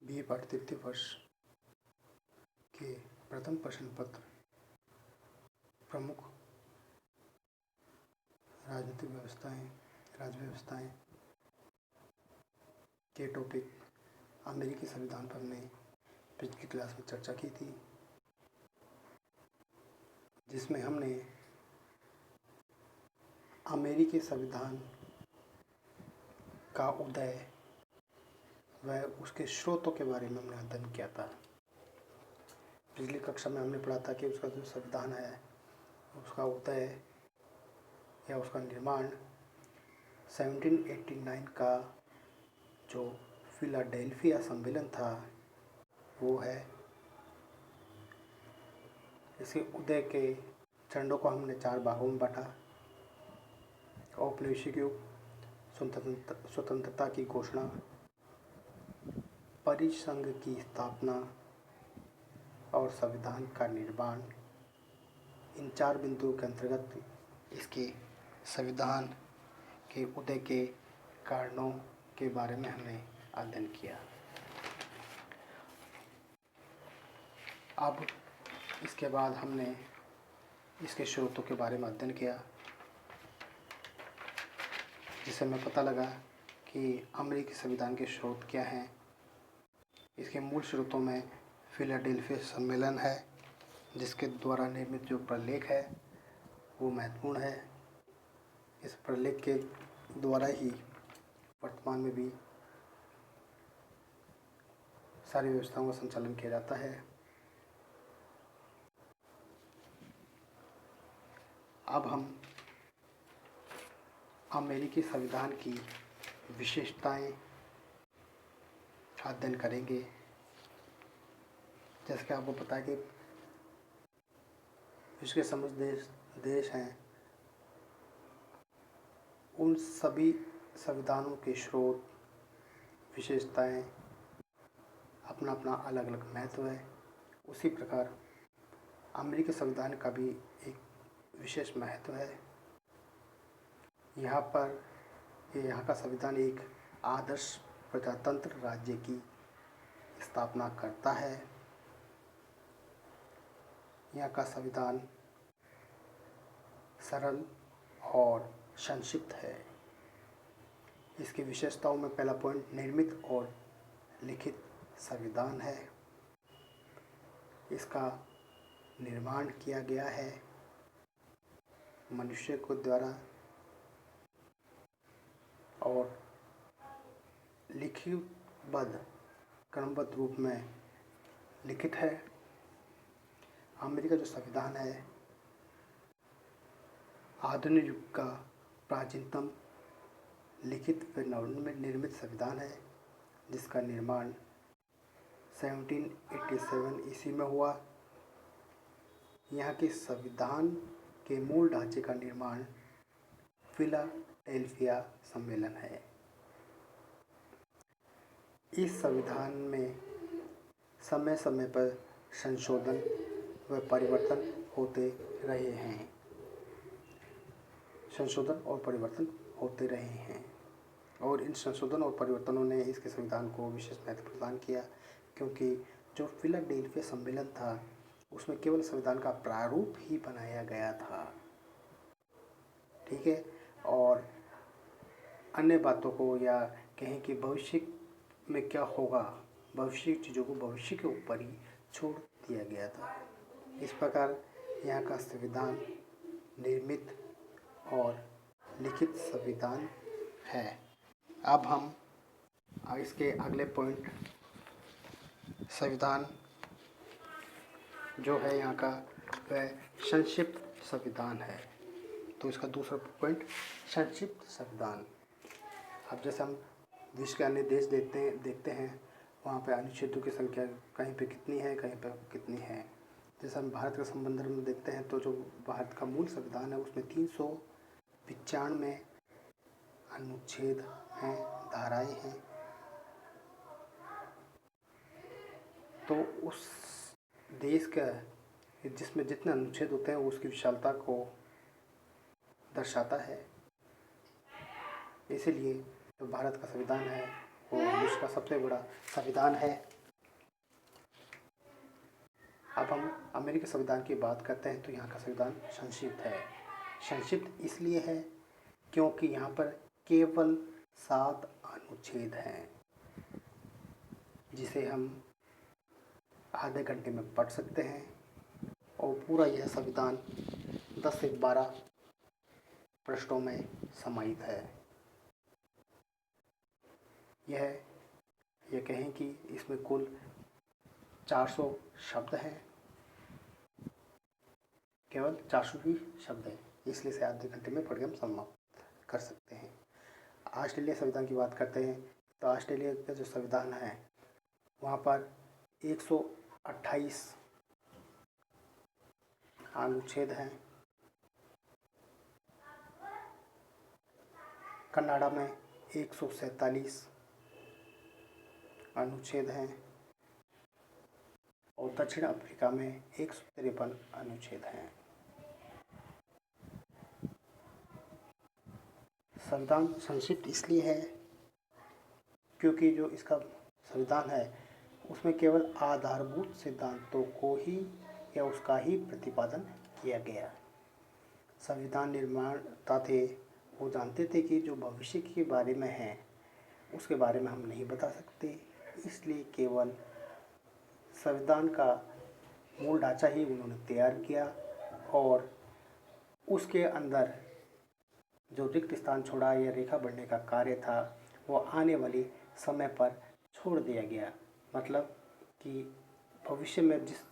BA पाठ तृतीय वर्ष के प्रथम प्रश्न पत्र प्रमुख राजनीतिक व्यवस्थाएं, राज्य व्यवस्थाएं के टॉपिक अमेरिकी संविधान पर हमने पिछली क्लास में चर्चा की थी, जिसमें हमने अमेरिकी संविधान का उदय व उसके स्रोतों के बारे में हमने अध्ययन किया था। पिछली कक्षा में हमने पढ़ा था कि उसका जो संविधान है उसका उदय या उसका निर्माण 1789 का जो फिलाडेल्फिया सम्मेलन था वो है। इसके उदय के चरणों को हमने 4 भागों में बांटा। औपनिवेशिक युग, स्वतंत्रता की घोषणा, परिसंघ की स्थापना और संविधान का निर्माण। इन 4 बिंदुओं के अंतर्गत इसके संविधान के उदय के कारणों के बारे में हमने अध्ययन किया। अब इसके बाद हमने इसके स्रोतों के बारे में अध्ययन किया, जिससे हमें पता लगा कि अमेरिकी संविधान के स्रोत क्या हैं। इसके मूल स्रोतों में फिलाडेल्फिया सम्मेलन है, जिसके द्वारा निर्मित जो प्रलेख है वो महत्वपूर्ण है। इस प्रलेख के द्वारा ही वर्तमान में भी सारी व्यवस्थाओं का संचालन किया जाता है। अब हम अमेरिकी संविधान की विशेषताएं अध्ययन करेंगे। जैसे कि आपको पता है कि विश्व के समृद्ध देश हैं, उन सभी संविधानों के स्रोत, विशेषताएं अपना अपना अलग अलग महत्व है। उसी प्रकार अमेरिकी संविधान का भी एक विशेष महत्व है। यहाँ का संविधान एक आदर्श प्रजातंत्र राज्य की स्थापना करता है। यहाँ का संविधान सरल और संक्षिप्त है। इसकी विशेषताओं में पहला पॉइंट निर्मित और लिखित संविधान है। इसका निर्माण किया गया है मनुष्य को द्वारा और लिखितबद्ध क्रमबद्ध रूप में लिखित है। अमेरिका जो संविधान है आधुनिक युग का प्राचीनतम लिखित व निर्मित संविधान है, जिसका निर्माण 1787 ईस्वी में हुआ। यहाँ के संविधान के मूल ढांचे का निर्माण फिलाडेल्फिया सम्मेलन है। इस संविधान में समय समय पर संशोधन व परिवर्तन होते रहे हैं। और इन संशोधन और परिवर्तनों ने इसके संविधान को विशेष महत्व प्रदान किया, क्योंकि जो फिलाडेल्फिया सम्मेलन था उसमें केवल संविधान का प्रारूप ही बनाया गया था, ठीक है, और अन्य बातों को या कहें कि भविष्य में क्या होगा, भविष्य की चीज़ों को भविष्य के ऊपर ही छोड़ दिया गया था। इस प्रकार यहाँ का संविधान निर्मित और लिखित संविधान है। अब हम इसके अगले पॉइंट, संविधान जो है यहाँ का वह संक्षिप्त संविधान है। तो इसका दूसरा पॉइंट संक्षिप्त संविधान। अब जैसे हम विश्व के अन्य देश देखते हैं वहाँ पे अनुच्छेदों की संख्या कहीं पे कितनी है, कहीं पे कितनी है। जैसे हम भारत के संबंध में देखते हैं तो जो भारत का मूल संविधान है उसमें 395 अनुच्छेद हैं, धाराएं हैं। तो उस देश का जिसमें जितने अनुच्छेद होते हैं वो उसकी विशालता को दर्शाता है। इसीलिए जो भारत का संविधान है वो विश्व का सबसे बड़ा संविधान है। अब हम अमेरिकी संविधान की बात करते हैं तो यहाँ का संविधान संक्षिप्त है। संक्षिप्त इसलिए है क्योंकि यहाँ पर केवल 7 अनुच्छेद हैं, जिसे हम आधे घंटे में पढ़ सकते हैं और पूरा यह संविधान 10 से 12 पृष्ठों में समाहित है। यह कहें कि इसमें कुल 400 शब्द हैं, केवल 400 ही शब्द हैं, इसलिए से आधे घंटे में पढ़ के हम समाप्त कर सकते हैं। ऑस्ट्रेलिया संविधान की बात करते हैं तो ऑस्ट्रेलिया का जो संविधान है वहाँ पर 128 अनुच्छेद हैं। कनाडा में 147 अनुच्छेद हैं और दक्षिण अफ्रीका में 153 अनुच्छेद हैं। संविधान संक्षिप्त इसलिए है क्योंकि जो इसका संविधान है उसमें केवल आधारभूत सिद्धांतों को ही या उसका ही प्रतिपादन किया गया। संविधान निर्माता थे वो जानते थे कि जो भविष्य के बारे में है उसके बारे में हम नहीं बता सकते, इसलिए केवल संविधान का मूल ढांचा ही उन्होंने तैयार किया और उसके अंदर जो रिक्त स्थान छोड़ा या रेखा बढ़ने का कार्य था वो आने वाली समय पर छोड़ दिया गया। मतलब कि भविष्य में जिस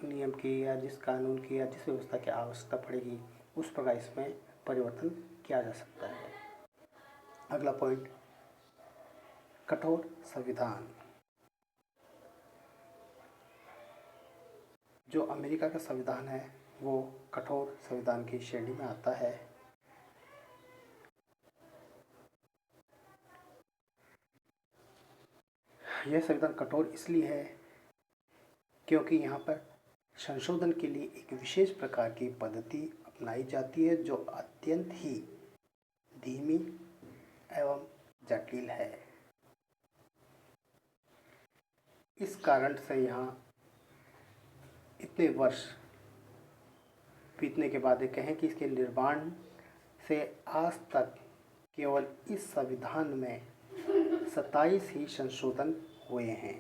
नियम की या जिस कानून की या जिस व्यवस्था की आवश्यकता पड़ेगी उस प्रकार इसमें परिवर्तन किया जा सकता है। अगला पॉइंट, कठोर संविधान। जो अमेरिका का संविधान है वो कठोर संविधान की श्रेणी में आता है। यह संविधान कठोर इसलिए है क्योंकि यहाँ पर संशोधन के लिए एक विशेष प्रकार की पद्धति अपनाई जाती है जो अत्यंत ही धीमी एवं जटिल है। इस कारण से यहाँ इतने वर्ष बीतने के बाद ये कहें कि इसके निर्माण से आज तक केवल इस संविधान में 27 ही संशोधन हुए हैं।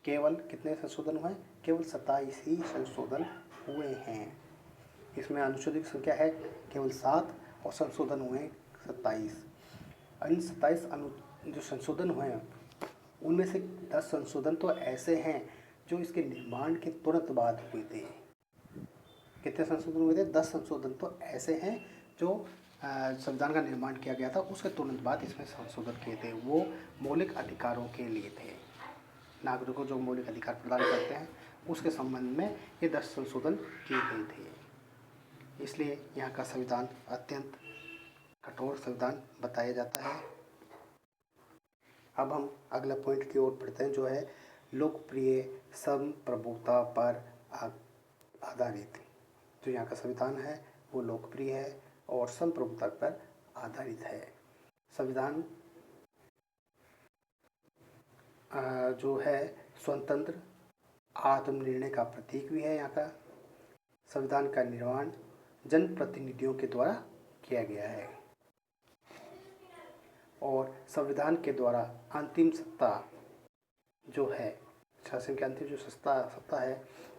केवल कितने संशोधन हुए? केवल 27 ही संशोधन हुए हैं। इसमें अनुच्छेद की संख्या है केवल 7 और संशोधन हुए 27। इन 27 जो संशोधन हुए हैं उनमें से 10 संशोधन तो ऐसे हैं जो इसके निर्माण के तुरंत बाद हुए थे। कितने संशोधन हुए थे? 10 संशोधन तो ऐसे हैं जो संविधान का निर्माण किया गया था उसके तुरंत बाद इसमें संशोधन किए थे। वो मौलिक अधिकारों के लिए थे, नागरिकों को जो मौलिक अधिकार प्रदान करते हैं उसके संबंध में ये 10 संशोधन किए गए थे। इसलिए यहाँ का संविधान अत्यंत कठोर संविधान बताया जाता है। अब हम अगला पॉइंट की ओर बढ़ते हैं जो है लोकप्रिय संप्रभुता पर आधारित। जो यहाँ का संविधान है वो लोकप्रिय है और संप्रभुता पर आधारित है। संविधान जो है स्वतंत्र आत्मनिर्णय का प्रतीक भी है। यहाँ का संविधान का निर्माण जनप्रतिनिधियों के द्वारा किया गया है और संविधान के द्वारा अंतिम सत्ता जो है, शासन की अंतिम जो सत्ता है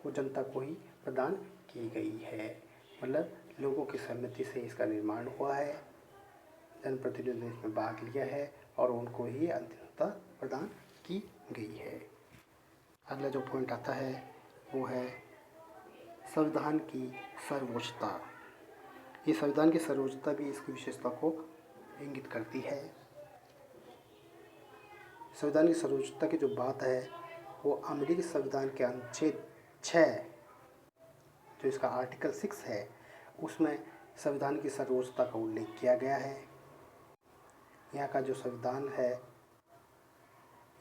वो जनता को ही प्रदान की गई है। मतलब लोगों की सहमति से इसका निर्माण हुआ है, जनप्रतिनिधियों ने इसमें भाग लिया है और उनको ही अंतिम सत्ता प्रदान की गई है। अगला जो पॉइंट आता है वो है संविधान की सर्वोच्चता। ये संविधान की सर्वोच्चता भी इसकी विशेषता को इंगित करती है। संविधान की सर्वोच्चता की जो बात है वो अमेरिकी संविधान के अनुच्छेद 6 जो इसका आर्टिकल 6 है उसमें संविधान की सर्वोच्चता का उल्लेख किया गया है। यहाँ का जो संविधान है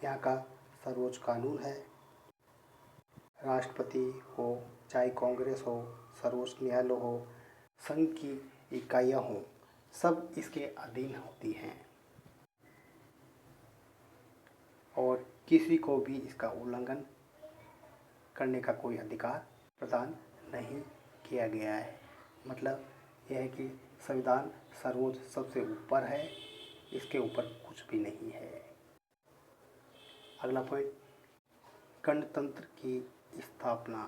यहाँ का सर्वोच्च कानून है। राष्ट्रपति हो चाहे कांग्रेस हो, सर्वोच्च न्यायालय हो, संघ की इकाइयाँ हों, सब इसके अधीन होती हैं और किसी को भी इसका उल्लंघन करने का कोई अधिकार प्रदान नहीं किया गया है। मतलब यह है कि संविधान सर्वोच्च, सबसे ऊपर है, इसके ऊपर कुछ भी नहीं है। अगला पॉइंट, गणतंत्र की स्थापना।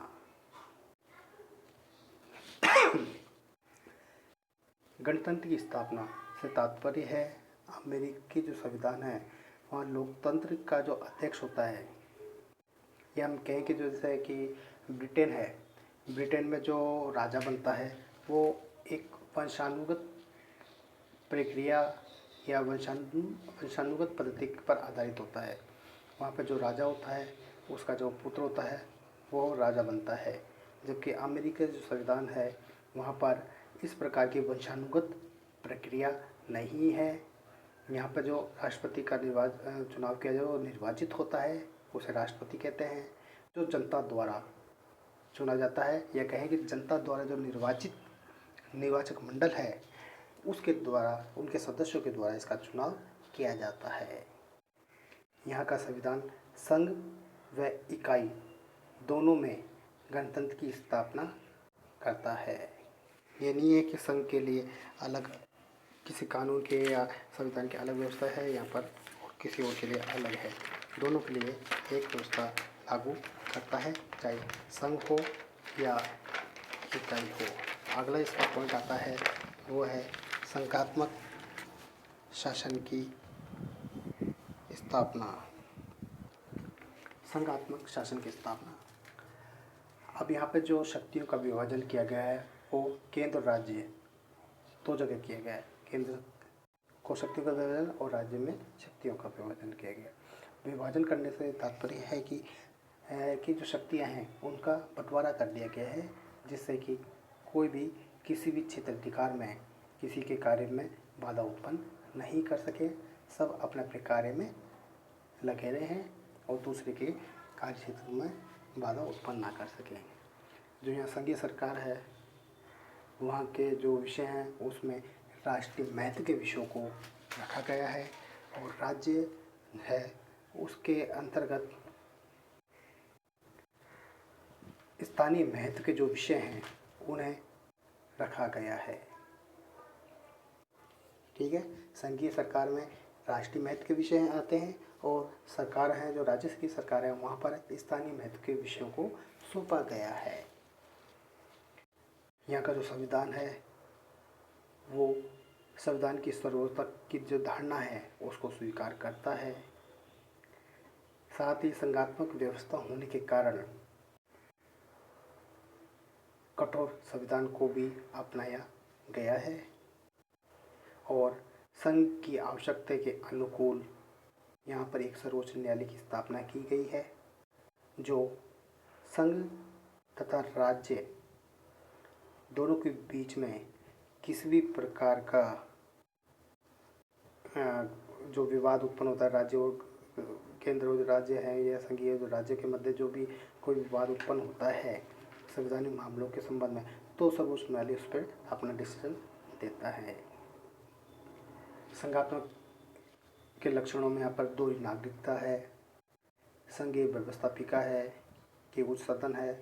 गणतंत्र की स्थापना से तात्पर्य है अमेरिकी जो संविधान है वहाँ लोकतंत्र का जो अध्यक्ष होता है, या हम कहें कि जो जैसे कि ब्रिटेन है, ब्रिटेन में जो राजा बनता है वो एक वंशानुगत प्रक्रिया या वंशानुगत पद्धति पर आधारित होता है। वहाँ पर जो राजा होता है उसका जो पुत्र होता है वो राजा बनता है। जबकि अमेरिका जो संविधान है वहाँ पर इस प्रकार की वंशानुगत प्रक्रिया नहीं है। यहाँ पर जो राष्ट्रपति का चुनाव किया जाए वो निर्वाचित होता है, उसे राष्ट्रपति कहते हैं। जो जनता द्वारा चुना जाता है, या कहें कि जनता द्वारा जो निर्वाचक मंडल है उसके द्वारा, उनके सदस्यों के द्वारा इसका चुनाव किया जाता है। यहाँ का संविधान संघ व इकाई दोनों में गणतंत्र की स्थापना करता है। ये नहीं है कि संघ के लिए अलग किसी कानून के या संविधान की अलग व्यवस्था है, यहाँ पर किसी और के लिए अलग है। दोनों के लिए एक व्यवस्था लागू करता है, चाहे संघ हो या इकाई हो। अगला इसका पॉइंट आता है वो है संघात्मक शासन की स्थापना। संघात्मक शासन की स्थापना। अब यहाँ पे जो शक्तियों का विभाजन किया गया है वो केंद्र और राज्य दो जगह किया गया है। केंद्र को शक्तियों का विभाजन और राज्य में शक्तियों का विभाजन किया गया। विभाजन करने से तात्पर्य है कि जो शक्तियाँ हैं उनका बंटवारा कर दिया गया है, जिससे कि कोई भी किसी भी क्षेत्र अधिकार में किसी के कार्य में बाधा उत्पन्न नहीं कर सके। सब अपने अपने कार्य में लगे रहें और दूसरे के कार्य क्षेत्र में बाधा उत्पन्न ना कर सकें। जो यहाँ संघीय सरकार है वहाँ के जो विषय हैं उसमें राष्ट्रीय महत्व के विषयों को रखा गया है, और राज्य है उसके अंतर्गत स्थानीय महत्व के जो विषय हैं उन्हें रखा गया है। ठीक है, संघीय सरकार में राष्ट्रीय महत्व के विषय आते हैं, और सरकार है जो राज्य की सरकार है वहाँ पर स्थानीय महत्व के विषयों को सौंपा गया है। यहाँ का जो संविधान है वो संविधान की सर्वोच्चता की जो धारणा है उसको स्वीकार करता है। साथ ही संघात्मक व्यवस्था होने के कारण कठोर संविधान को भी अपनाया गया है, और संघ की आवश्यकता के अनुकूल यहाँ पर एक सर्वोच्च न्यायालय की स्थापना की गई है, जो संघ तथा राज्य दोनों के बीच में किसी भी प्रकार का जो विवाद उत्पन्न होता है, राज्य और केंद्र जो राज्य है या संघीय जो राज्य के मध्य जो भी कोई विवाद उत्पन्न होता है संवैधानिक मामलों के संबंध में, तो सर्वोच्च न्यायालय उस पर अपना डिसीजन देता है। संघात्मक के लक्षणों में यहाँ पर दोहरी नागरिकता है, संघीय व्यवस्थापिका है कि उच्च सदन है,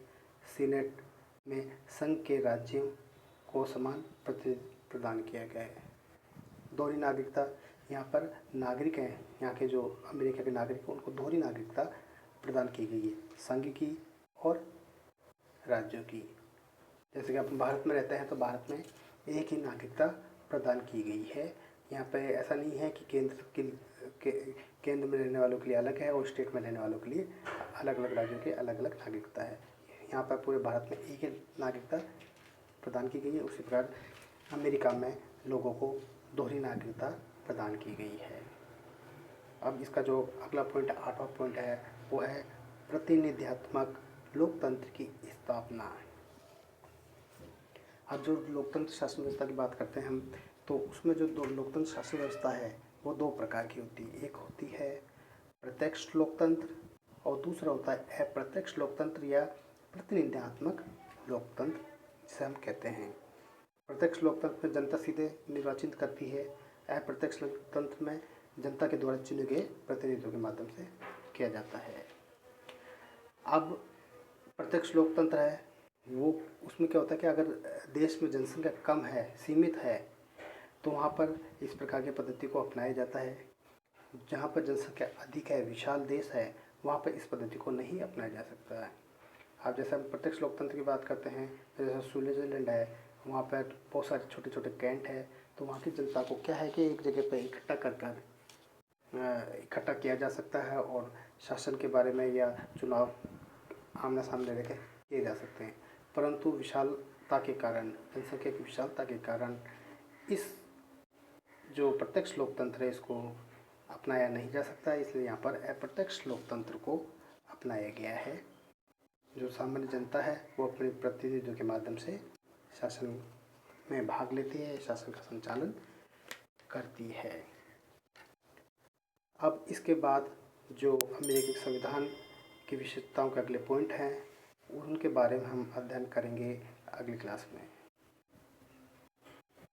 सीनेट में संघ के राज्यों को समान प्रतिनिधित्व प्रदान किया गया है। दोहरी नागरिकता, यहाँ पर नागरिक हैं, यहाँ के जो अमेरिका के नागरिक हैं उनको दोहरी नागरिकता प्रदान की गई है, संघ की और राज्यों की। जैसे कि अपन भारत में रहते हैं तो भारत में एक ही नागरिकता प्रदान की गई है। यहाँ पे ऐसा नहीं है कि केंद्र में रहने वालों के लिए अलग है और स्टेट में रहने वालों के लिए अलग अलग राज्यों के अलग अलग नागरिकता है। यहाँ पर पूरे भारत में एक ही नागरिकता प्रदान की गई है। उसी प्रकार अमेरिका में लोगों को दोहरी नागरिकता प्रदान की गई है। अब इसका जो अगला पॉइंट, 8वां पॉइंट है वो है प्रतिनिधित्वात्मक लोकतंत्र की स्थापना। अब जो लोकतंत्र शासन व्यवस्था की बात करते हैं हम, तो उसमें जो दो लोकतंत्र शासन व्यवस्था है वो दो प्रकार की होती है। एक होती है प्रत्यक्ष लोकतंत्र और दूसरा होता है अप्रत्यक्ष लोकतंत्र या प्रतिनिधित्वात्मक लोकतंत्र जिसे हम कहते हैं। प्रत्यक्ष लोकतंत्र में जनता सीधे निर्वाचित करती है, अप्रत्यक्ष लोकतंत्र में जनता के द्वारा चुने गए प्रतिनिधियों के माध्यम से किया जाता है। अब प्रत्यक्ष लोकतंत्र है वो उसमें क्या होता है कि अगर देश में जनसंख्या कम है, सीमित है, तो वहाँ पर इस प्रकार की पद्धति को अपनाया जाता है। जहाँ पर जनसंख्या अधिक है, विशाल देश है, वहाँ पर इस पद्धति को नहीं अपनाया जा सकता है। अब जैसे हम प्रत्यक्ष लोकतंत्र की बात करते हैं, जैसे स्विट्ज़रलैंड है, वहाँ पर बहुत सारे छोटे छोटे कैंट है, तो वहाँ की जनता को क्या है कि एक जगह पर इकट्ठा किया जा सकता है और शासन के बारे में या चुनाव आमने सामने रखे किए जा सकते हैं। परंतु विशालता के कारण, जनसंख्या की विशालता के कारण इस जो प्रत्यक्ष लोकतंत्र है इसको अपनाया नहीं जा सकता, इसलिए यहाँ पर अप्रत्यक्ष लोकतंत्र को अपनाया गया है। जो सामान्य जनता है वो अपने प्रतिनिधियों के माध्यम से शासन में भाग लेती है, शासन का संचालन करती है। अब इसके बाद जो अमेरिकी संविधान की विशेषताओं के अगले पॉइंट हैं, उनके बारे में हम अध्ययन करेंगे अगली क्लास में।